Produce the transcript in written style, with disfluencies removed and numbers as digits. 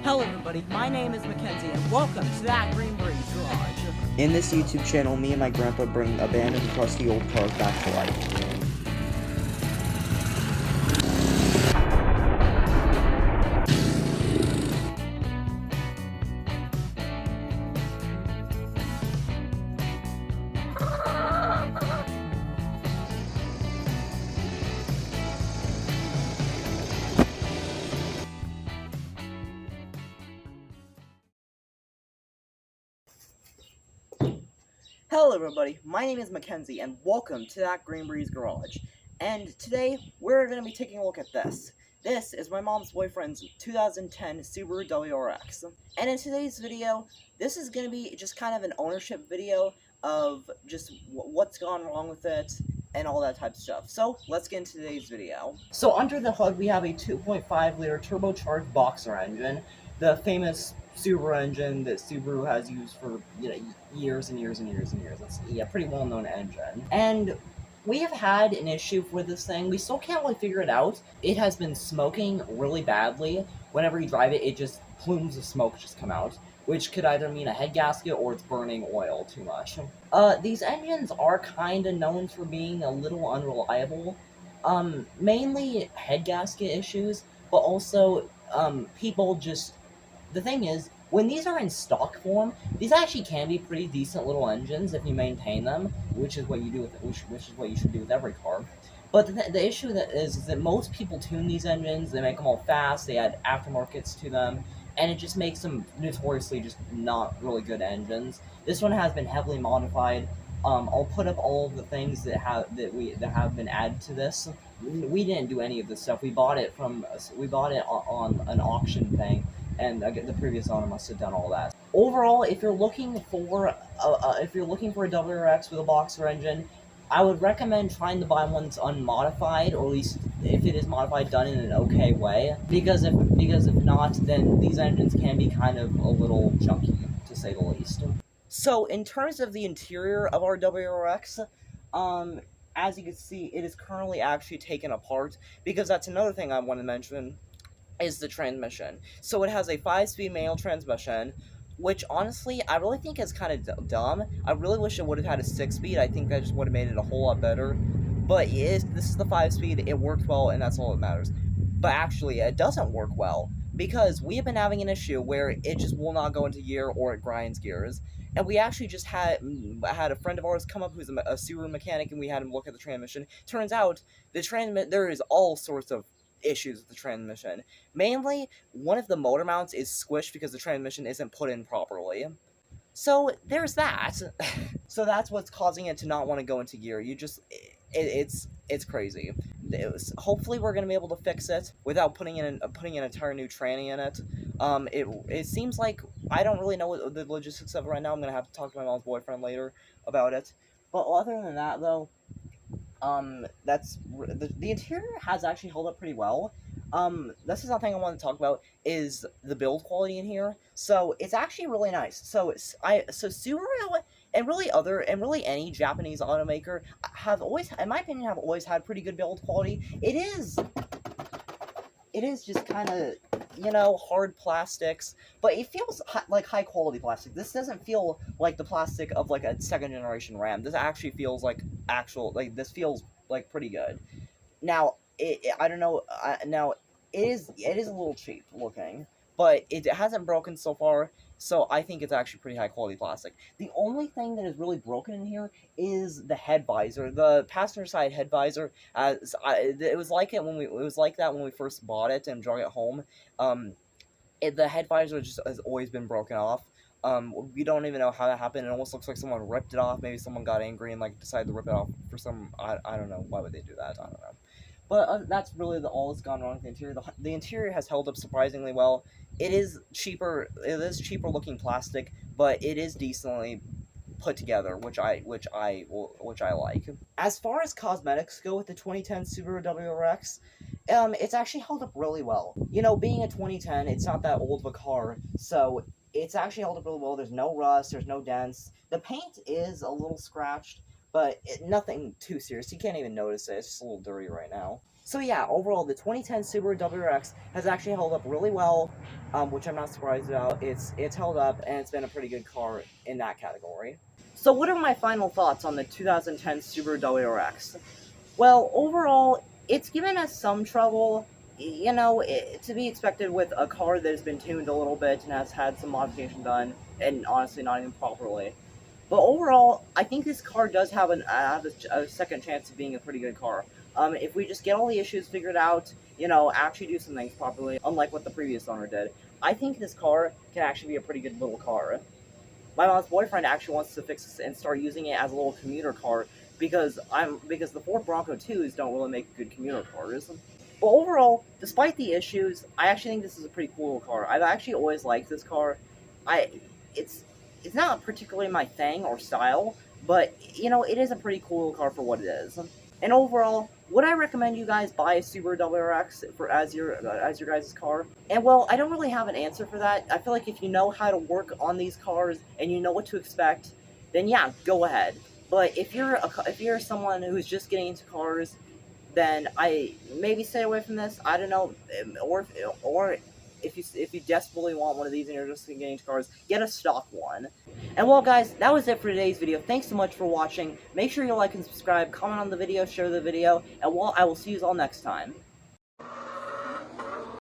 Hello everybody, my name is Mackenzie and welcome to that Green Breeze Garage. In this YouTube channel, me and my grandpa bring abandoned, crusty old cars back to life. Hello everybody, my name is Mackenzie and welcome to that Green Breeze Garage. And today, we're going to be taking a look at this. This is my mom's boyfriend's 2010 Subaru WRX. And in today's video, this is going to be just kind of an ownership video of just what's gone wrong with it and all that type of stuff. So, let's get into today's video. So, under the hood, we have a 2.5 liter turbocharged boxer engine, the famous Subaru engine that Subaru has used for years and years and years and years. It's a pretty well-known engine. And we have had an issue with this thing. We still can't really figure it out. It has been smoking really badly. Whenever you drive it, it just plumes of smoke just come out, which could either mean a head gasket or it's burning oil too much. These engines are kind of known for being a little unreliable. Mainly head gasket issues, but also people just... The thing is, when these are in stock form, these actually can be pretty decent little engines if you maintain them, which is what you do with which is what you should do with every car. But the issue is that most people tune these engines, they make them all fast, they add aftermarkets to them, and it just makes them notoriously just not really good engines. This one has been heavily modified. I'll put up all of the things that have been added to this. We didn't do any of this stuff. We bought it on an auction thing. And the previous owner must have done all that. Overall, if you're looking for a WRX with a boxer engine, I would recommend trying to buy one that's unmodified, or at least if it is modified, done in an okay way. Because if not, then these engines can be kind of a little junky, to say the least. So, in terms of the interior of our WRX, as you can see, it is currently actually taken apart, because that's another thing I want to mention. Is the transmission. So it has a 5-speed manual transmission, which honestly, I really think is kind of dumb. I really wish it would have had a 6-speed. I think that just would have made it a whole lot better. But this is the 5-speed, it worked well, and that's all that matters. But actually, it doesn't work well, because we have been having an issue where it just will not go into gear, or it grinds gears. And we actually just had a friend of ours come up who's a Subaru mechanic, and we had him look at the transmission. Turns out, there is all sorts of issues with the transmission. Mainly, one of the motor mounts is squished because the transmission isn't put in properly. So, there's that. So that's what's causing it to not want to go into gear. It's crazy. Hopefully we're going to be able to fix it without putting in an entire new tranny in it. It seems like I don't really know what the logistics of it right now. I'm going to have to talk to my mom's boyfriend later about it. But other than that, though, the interior has actually held up pretty well. This is something I want to talk about, is the build quality in here. So it's actually really nice. So Subaru and really any Japanese automaker have always, in my opinion, have always had pretty good build quality. It is just kind of, hard plastics, but it feels like high quality plastic. This doesn't feel like the plastic of like a second generation Ram. This actually feels like this feels like pretty good. Now, I don't know. Now, it is a little cheap looking, but it hasn't broken so far. So I think it's actually pretty high quality plastic. The only thing that is really broken in here is the head visor, the passenger side head visor. It was like that when we first bought it and drove it home. The head visor has always been broken off. We don't even know how that happened. It almost looks like someone ripped it off. Maybe someone got angry and decided to rip it off for some. I don't know. Why would they do that? I don't know. But that's really all that's gone wrong with the interior. The interior has held up surprisingly well. It is cheaper. It is cheaper looking plastic, but it is decently put together, which I like. As far as cosmetics go with the 2010 Subaru WRX, it's actually held up really well. Being a 2010, it's not that old of a car, so it's actually held up really well. There's no rust. There's no dents. The paint is a little scratched, but nothing too serious. You can't even notice it. It's just a little dirty right now. So yeah, overall, the 2010 Subaru WRX has actually held up really well, which I'm not surprised about. It's held up, and it's been a pretty good car in that category. So what are my final thoughts on the 2010 Subaru WRX? Well, overall, it's given us some trouble, you know, to be expected with a car that has been tuned a little bit and has had some modification done, and honestly not even properly. But overall, I think this car does have a second chance of being a pretty good car. If we just get all the issues figured out, you know, actually do some things properly, unlike what the previous owner did, I think this car can actually be a pretty good little car. My mom's boyfriend actually wants to fix this and start using it as a little commuter car because the Ford Bronco 2s don't really make good commuter cars. But overall, despite the issues, I actually think this is a pretty cool car. I've actually always liked this car. I it's it's not particularly my thing or style, but you know, it is a pretty cool car for what it is. And overall, would I recommend you guys buy a Subaru WRX for as your guys' car? And well, I don't really have an answer for that. I feel like if you know how to work on these cars and you know what to expect, then yeah, go ahead. But if you're someone who's just getting into cars, then I maybe stay away from this. I don't know, or if you desperately want one of these and you're just getting into cars, get a stock one. And well, guys, that was it for today's video. Thanks so much for watching. Make sure you like and subscribe, comment on the video, share the video, and well, I will see you all next time.